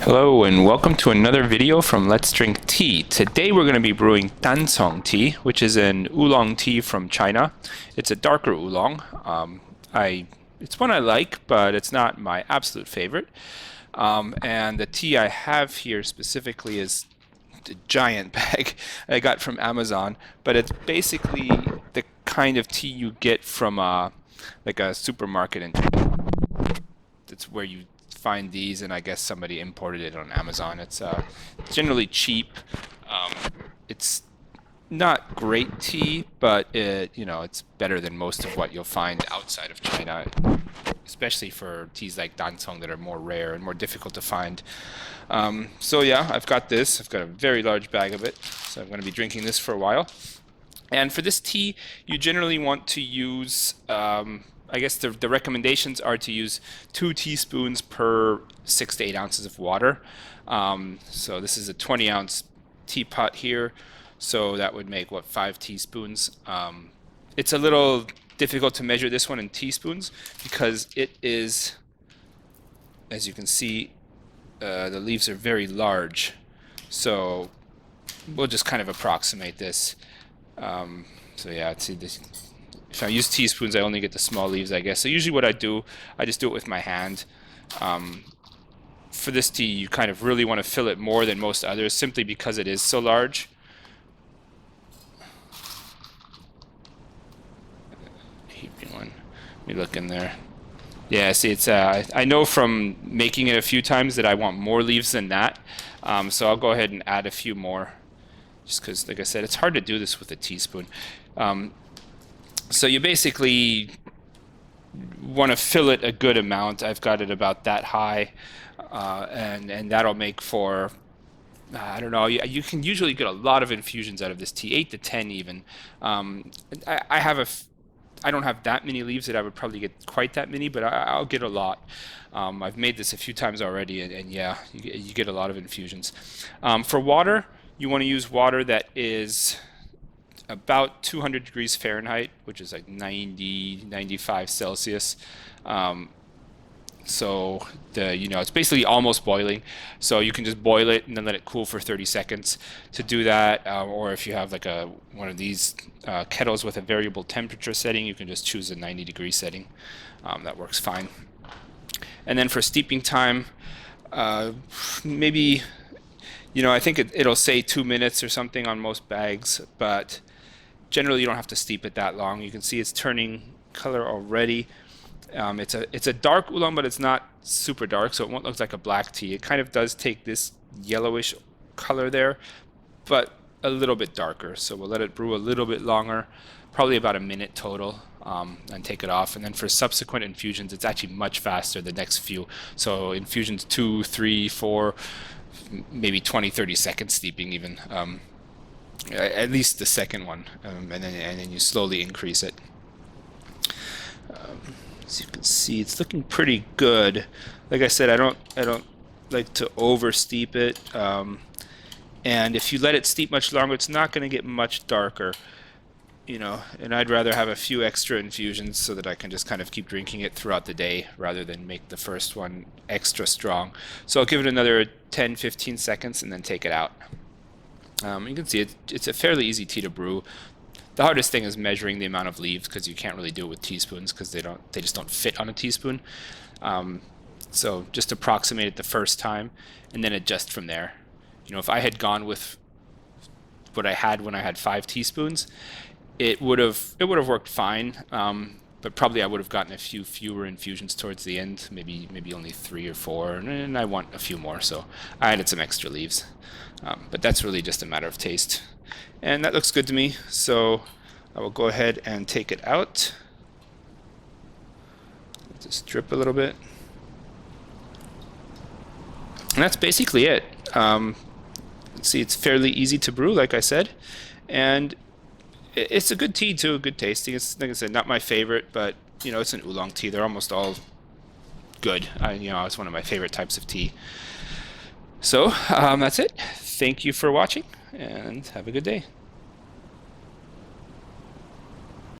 Hello and welcome to another video from Let's Drink Tea. Today we're going to be brewing Dancong Tea, which is an oolong tea from China. It's a darker oolong. It's one I like, but it's not my absolute favorite. And the tea I have here specifically is a giant bag I got from Amazon, but it's basically the kind of tea you get from like a supermarket, and it's where you find these, and I guess somebody imported it on Amazon. It's generally cheap. It's not great tea, but it's better than most of what you'll find outside of China, especially for teas like Dancong that are more rare and more difficult to find. So yeah, I've got this. I've got a very large bag of it, so I'm going to be drinking this for a while. And for this tea, you generally want to use I guess the recommendations are to use 2 teaspoons per 6 to 8 ounces of water. So this is a 20-ounce teapot here, so that would make, what, 5 teaspoons. It's a little difficult to measure this one in teaspoons because it is, as you can see, the leaves are very large. So we'll just kind of approximate this. So yeah, see this. If I use teaspoons, I only get the small leaves, I guess. So usually what I do, I just do it with my hand. For this tea, you kind of really want to fill it more than most others, simply because it is so large. Keep going. Let me look in there. Yeah, see, it's I know from making it a few times that I want more leaves than that. So I'll go ahead and add a few more, just because, like I said, it's hard to do this with a teaspoon. So you basically want to fill it a good amount. I've got it about that high, and that'll make for, I don't know, you can usually get a lot of infusions out of this tea, 8 to 10 even. I don't have that many leaves that I would probably get quite that many, but I'll get a lot. I've made this a few times already, and yeah, you get a lot of infusions. For water, you want to use water that is about 200 degrees Fahrenheit, which is like 95 Celsius. So it's basically almost boiling. So you can just boil it and then let it cool for 30 seconds. To do that, or if you have like one of these kettles with a variable temperature setting, you can just choose a 90-degree setting. That works fine. And then for steeping time, maybe, I think it'll say 2 minutes or something on most bags, but generally you don't have to steep it that long. You can see it's turning color already. It's a dark oolong, but it's not super dark, so it won't look like a black tea. It kind of does take this yellowish color there, but a little bit darker. So we'll let it brew a little bit longer, probably about a minute total, and take it off. And then for subsequent infusions, it's actually much faster the next few. So infusions 2, 3, 4, maybe 20, 30 seconds steeping even. At least the second one, and then you slowly increase it. As you can see, it's looking pretty good. Like I said, I don't like to over steep it, and if you let it steep much longer, it's not going to get much darker. And I'd rather have a few extra infusions so that I can just kind of keep drinking it throughout the day rather than make the first one extra strong. So I'll give it another 10-15 seconds and then take it out. You can see it's a fairly easy tea to brew. The hardest thing is measuring the amount of leaves, because you can't really do it with teaspoons because they just don't fit on a teaspoon. So just approximate it the first time and then adjust from there. If I had gone with what I had when I had 5 teaspoons, it would have worked fine. But probably I would have gotten a few fewer infusions towards the end, maybe only 3 or 4, and I want a few more, so I added some extra leaves. But that's really just a matter of taste. And that looks good to me, so I will go ahead and take it out. Just drip a little bit. And that's basically it. See, it's fairly easy to brew, like I said, and it's a good tea too, good tasting. It's, like I said, not my favorite, but it's an oolong tea. They're almost all good. It's one of my favorite types of tea. So that's it. Thank you for watching, and have a good day.